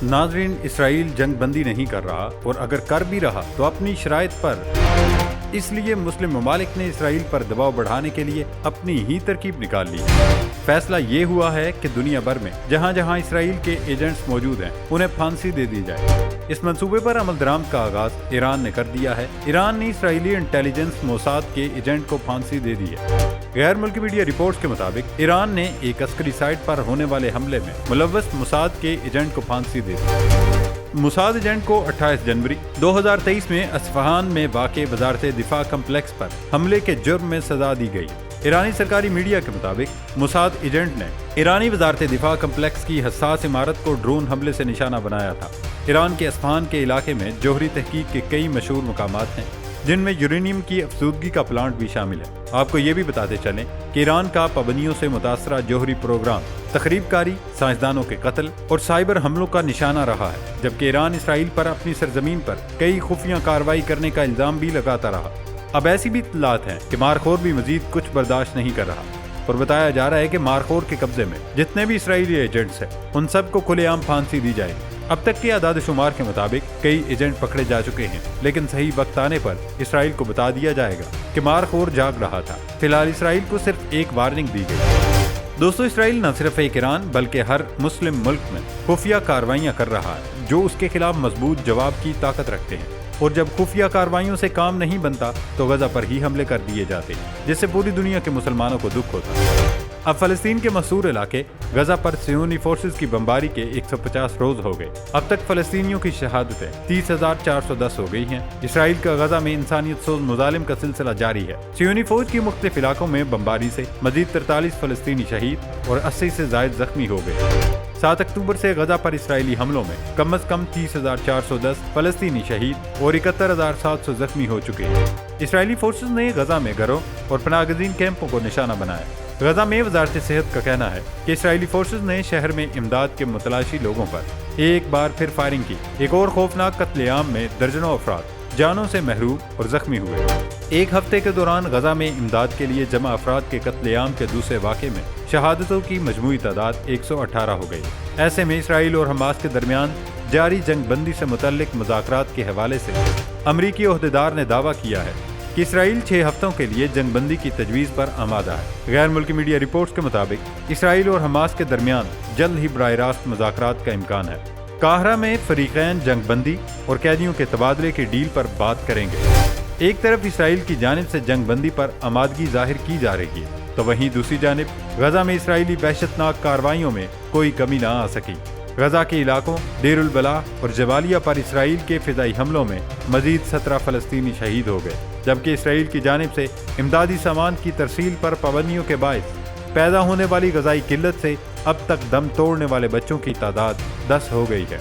ناظرین، اسرائیل جنگ بندی نہیں کر رہا، اور اگر کر بھی رہا تو اپنی شرائط پر۔ اس لیے مسلم ممالک نے اسرائیل پر دباؤ بڑھانے کے لیے اپنی ہی ترکیب نکال لی ہے۔ فیصلہ یہ ہوا ہے کہ دنیا بھر میں جہاں جہاں اسرائیل کے ایجنٹس موجود ہیں انہیں پھانسی دے دی جائے۔ اس منصوبے پر عمل درآمد کا آغاز ایران نے کر دیا ہے۔ ایران نے اسرائیلی انٹیلیجنس موساد کے ایجنٹ کو پھانسی دے دی ہے۔ غیر ملکی میڈیا رپورٹس کے مطابق ایران نے ایک عسکری سائٹ پر ہونے والے حملے میں ملوث موساد کے ایجنٹ کو پھانسی دے دی۔ موساد ایجنٹ کو 28 جنوری 2023 میں اصفہان میں واقع وزارت دفاع کمپلیکس پر حملے کے جرم میں سزا دی گئی۔ ایرانی سرکاری میڈیا کے مطابق موساد ایجنٹ نے ایرانی وزارت دفاع کمپلیکس کی حساس عمارت کو ڈرون حملے سے نشانہ بنایا تھا۔ ایران کے اصفہان کے علاقے میں جوہری تحقیق کے کئی مشہور مقامات ہیں، جن میں یورینیم کی افزودگی کا پلانٹ بھی شامل ہے۔ آپ کو یہ بھی بتاتے چلیں کہ ایران کا پابندیوں سے متاثرہ جوہری پروگرام تخریب کاری، سائنسدانوں کے قتل اور سائبر حملوں کا نشانہ رہا ہے، جبکہ ایران اسرائیل پر اپنی سرزمین پر کئی خفیہ کارروائی کرنے کا الزام بھی لگاتا رہا۔ اب ایسی بھی اطلاعات ہیں کہ مارخور بھی مزید کچھ برداشت نہیں کر رہا، اور بتایا جا رہا ہے کہ مارخور کے قبضے میں جتنے بھی اسرائیلی ایجنٹس ہیں ان سب کو کھلے عام پھانسی دی جائے گی۔ اب تک کے اعداد و شمار کے مطابق کئی ایجنٹ پکڑے جا چکے ہیں، لیکن صحیح وقت آنے پر اسرائیل کو بتا دیا جائے گا کہ مارخور جاگ رہا تھا۔ فی الحال اسرائیل کو صرف ایک وارننگ دی گئی۔ دوستو، اسرائیل نہ صرف ایک ایران بلکہ ہر مسلم ملک میں خفیہ کارروائیاں کر رہا ہے جو اس کے خلاف مضبوط جواب کی طاقت رکھتے ہیں، اور جب خفیہ کارروائیوں سے کام نہیں بنتا تو غزہ پر ہی حملے کر دیے جاتے ہیں، جس سے پوری دنیا کے مسلمانوں کو دکھ ہوتا ہے۔ اب فلسطین کے محصور علاقے غزہ پر صہیونی فورسز کی بمباری کے 150 روز ہو گئے۔ اب تک فلسطینیوں کی شہادتیں 30,410 ہو گئی ہیں۔ اسرائیل کا غزہ میں انسانیت سوز مظالم کا سلسلہ جاری ہے۔ صہیونی فوج کی مختلف علاقوں میں بمباری سے مزید 43 فلسطینی شہید اور 80 سے زائد زخمی ہو گئے۔ 7 اکتوبر سے غزہ پر اسرائیلی حملوں میں کم از کم 30,410 فلسطینی شہید اور 71,700 زخمی ہو چکے ہیں۔ اسرائیلی فورسز نے غزہ میں گھروں اور پناہ گزین کیمپوں کو نشانہ بنایا۔ غزہ میں وزارت صحت کا کہنا ہے کہ اسرائیلی فورسز نے شہر میں امداد کے متلاشی لوگوں پر ایک بار پھر فائرنگ کی۔ ایک اور خوفناک قتل عام میں درجنوں افراد جانوں سے محروم اور زخمی ہوئے۔ ایک ہفتے کے دوران غزہ میں امداد کے لیے جمع افراد کے قتل عام کے دوسرے واقعے میں شہادتوں کی مجموعی تعداد 118 ہو گئی۔ ایسے میں اسرائیل اور حماس کے درمیان جاری جنگ بندی سے متعلق مذاکرات کے حوالے سے امریکی عہدیدار نے دعویٰ کیا ہے کہ اسرائیل 6 ہفتوں کے لیے جنگ بندی کی تجویز پر آمادہ ہے۔ غیر ملکی میڈیا رپورٹس کے مطابق اسرائیل اور حماس کے درمیان جلد ہی براہ راست مذاکرات کا امکان ہے۔ قاہرہ میں فریقین جنگ بندی اور قیدیوں کے تبادلے کی ڈیل پر بات کریں گے۔ ایک طرف اسرائیل کی جانب سے جنگ بندی پر آمادگی ظاہر کی جا رہی ہے، تو وہیں دوسری جانب غزہ میں اسرائیلی وحشت ناک کارروائیوں میں کوئی کمی نہ آ سکی۔ غزہ کے علاقوں دیر البلاح اور جبالیہ پر اسرائیل کے فضائی حملوں میں مزید 17 فلسطینی شہید ہو گئے، جبکہ اسرائیل کی جانب سے امدادی سامان کی ترسیل پر پابندیوں کے باعث پیدا ہونے والی غذائی قلت سے اب تک دم توڑنے والے بچوں کی تعداد 10 ہو گئی ہے۔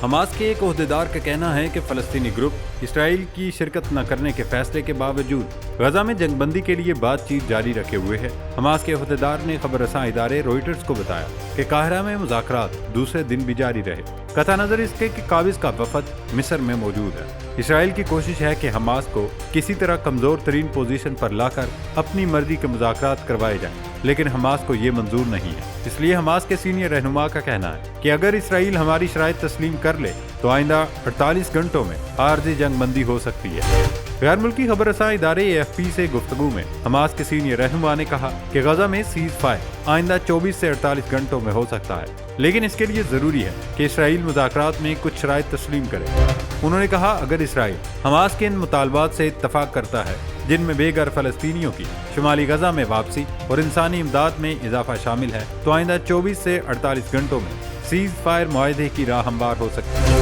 حماس کے ایک عہدیدار کا کہنا ہے کہ فلسطینی گروپ اسرائیل کی شرکت نہ کرنے کے فیصلے کے باوجود غزہ میں جنگ بندی کے لیے بات چیت جاری رکھے ہوئے ہے۔ حماس کے عہدیدار نے خبر رساں ادارے روئٹرز کو بتایا کہ قاہرہ میں مذاکرات دوسرے دن بھی جاری رہے، قطع نظر اس کے کہ قابض کا وفد مصر میں موجود ہے۔ اسرائیل کی کوشش ہے کہ حماس کو کسی طرح کمزور ترین پوزیشن پر لا کر اپنی مرضی کے مذاکرات کروائے جائیں، لیکن حماس کو یہ منظور نہیں ہے۔ اس لیے حماس کے سینئر رہنما کا کہنا ہے کہ اگر اسرائیل ہماری شرائط تسلیم کر لے تو آئندہ 48 گھنٹوں میں عارضی جنگ بندی ہو سکتی ہے۔ غیر ملکی خبر رساں ادارے AFP سے گفتگو میں حماس کے سینئر رہنما نے کہا کہ غزہ میں سیز فائر آئندہ 24 سے 48 گھنٹوں میں ہو سکتا ہے، لیکن اس کے لیے ضروری ہے کہ اسرائیل مذاکرات میں کچھ شرائط تسلیم کرے۔ انہوں نے کہا اگر اسرائیل حماس کے ان مطالبات سے اتفاق کرتا ہے جن میں بے گھر فلسطینیوں کی شمالی غزہ میں واپسی اور انسانی امداد میں اضافہ شامل ہے، تو آئندہ 24 سے 48 گھنٹوں میں سیز فائر معاہدے کی راہ ہموار ہو سکتی ہے۔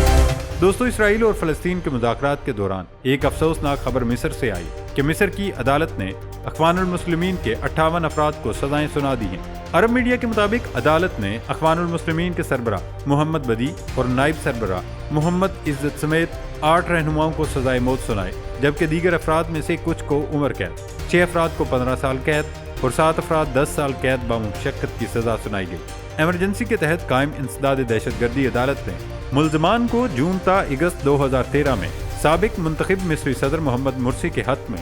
دوستو، اسرائیل اور فلسطین کے مذاکرات کے دوران ایک افسوسناک خبر مصر سے آئی کہ مصر کی عدالت نے اخوان المسلمین کے 58 افراد کو سزائیں سنا دی ہیں۔ عرب میڈیا کے مطابق عدالت نے اخوان المسلمین کے سربراہ محمد بدی اور نائب سربراہ محمد عزت سمیت 8 رہنماؤں کو سزائے موت سنائے، جبکہ دیگر افراد میں سے کچھ کو عمر قید، 6 افراد کو 15 سال قید اور 7 افراد 10 سال قید بمشقت کی سزا سنائی گئی۔ ایمرجنسی کے تحت قائم انسداد دہشت گردی عدالت نے ملزمان کو جون تا اگست 2013 میں سابق منتخب مصری صدر محمد مرسی کے حق میں